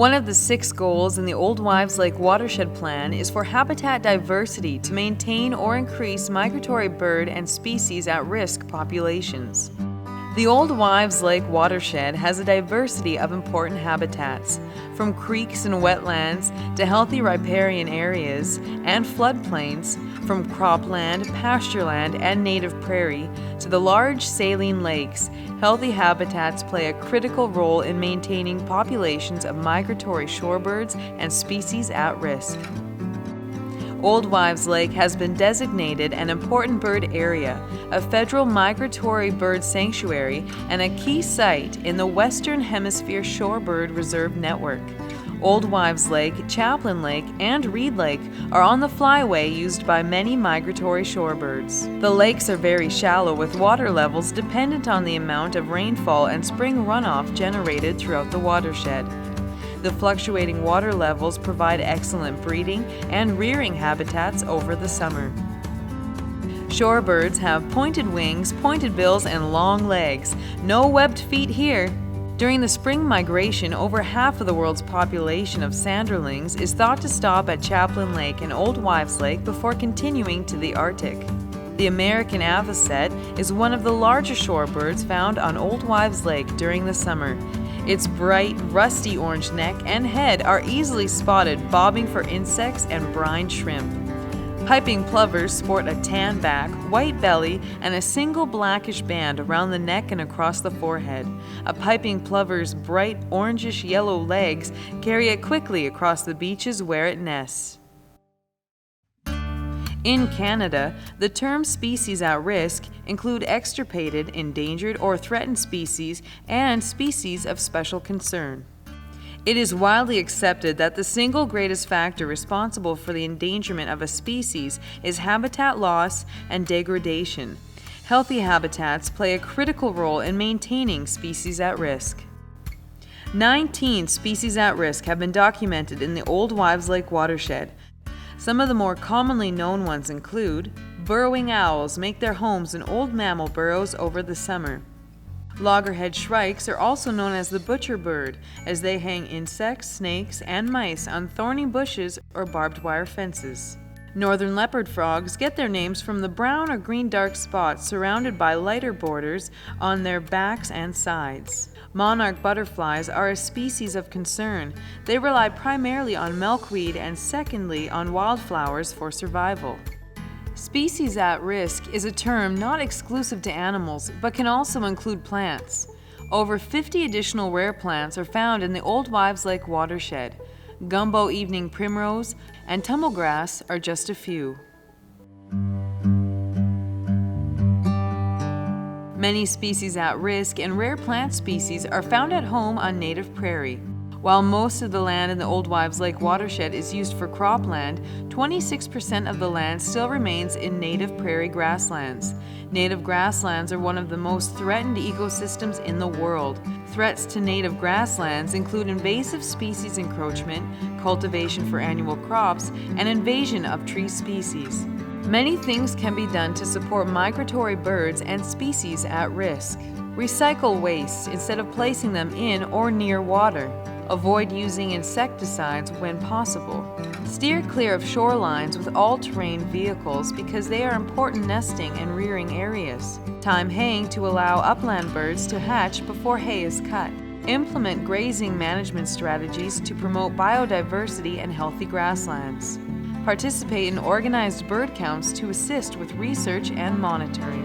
One of the 6 goals in the Old Wives Watershed Plan is for habitat diversity to maintain or increase migratory bird and species at risk populations. The Old Wives Watershed has a diversity of important habitats, from creeks and wetlands to healthy riparian areas and floodplains, from cropland, pastureland, and native prairie to the large saline lakes. Healthy habitats play a critical role in maintaining populations of migratory shorebirds and species at risk. Old Wives Lake has been designated an important bird area, a federal migratory bird sanctuary, and a key site in the Western Hemispheric Shorebird Reserve Network. Old Wives Lake, Chaplin Lake, and Reed Lake are on the flyway used by many migratory shorebirds. The lakes are very shallow, with water levels dependent on the amount of rainfall and spring runoff generated throughout the watershed. The fluctuating water levels provide excellent breeding and rearing habitats over the summer. Shorebirds have pointed wings, pointed bills, and long legs. No webbed feet here. During the spring migration, over half of the world's population of Sanderlings is thought to stop at Chaplin Lake and Old Wives Lake before continuing to the Arctic. The American Avocet is one of the larger shorebirds found on Old Wives Lake during the summer. Its bright, rusty orange neck and head are easily spotted bobbing for insects and brine shrimp. Piping plovers sport a tan back, white belly, and a single blackish band around the neck and across the forehead. A piping plover's bright orangish yellow legs carry it quickly across the beaches where it nests. In Canada, the term species at risk include extirpated, endangered, or threatened species and species of special concern. It is widely accepted that the single greatest factor responsible for the endangerment of a species is habitat loss and degradation. Healthy habitats play a critical role in maintaining species at risk. 19 species at risk have been documented in the Old Wives Lake watershed. Some of the more commonly known ones include burrowing owls make their homes in old mammal burrows over the summer. Loggerhead shrikes are also known as the butcher bird, as they hang insects, snakes, and mice on thorny bushes or barbed wire fences. Northern leopard frogs get their names from the brown or green dark spots surrounded by lighter borders on their backs and sides. Monarch butterflies are a species of concern. They rely primarily on milkweed and secondly on wildflowers for survival. Species at risk is a term not exclusive to animals, but can also include plants. Over 50 additional rare plants are found in the Old Wives Lake watershed. Gumbo evening primrose and tumblegrass are just a few. Many species at risk and rare plant species are found at home on native prairie. While most of the land in the Old Wives Lake watershed is used for cropland, 26% of the land still remains in native prairie grasslands. Native grasslands are one of the most threatened ecosystems in the world. Threats to native grasslands include invasive species encroachment, cultivation for annual crops, and invasion of tree species. Many things can be done to support migratory birds and species at risk. Recycle waste instead of placing them in or near water. Avoid using insecticides when possible. Steer clear of shorelines with all-terrain vehicles because they are important nesting and rearing areas. Time haying to allow upland birds to hatch before hay is cut. Implement grazing management strategies to promote biodiversity and healthy grasslands. Participate in organized bird counts to assist with research and monitoring.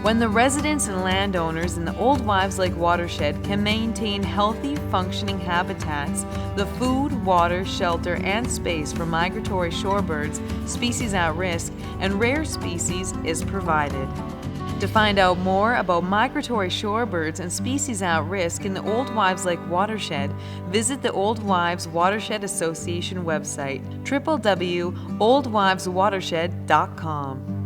When the residents and landowners in the Old Wives Lake watershed can maintain healthy, functioning habitats, the food, water, shelter, and space for migratory shorebirds, species at risk, and rare species is provided. To find out more about migratory shorebirds and species at risk in the Old Wives Lake watershed, visit the Old Wives Watershed Association website, www.oldwiveswatershed.com.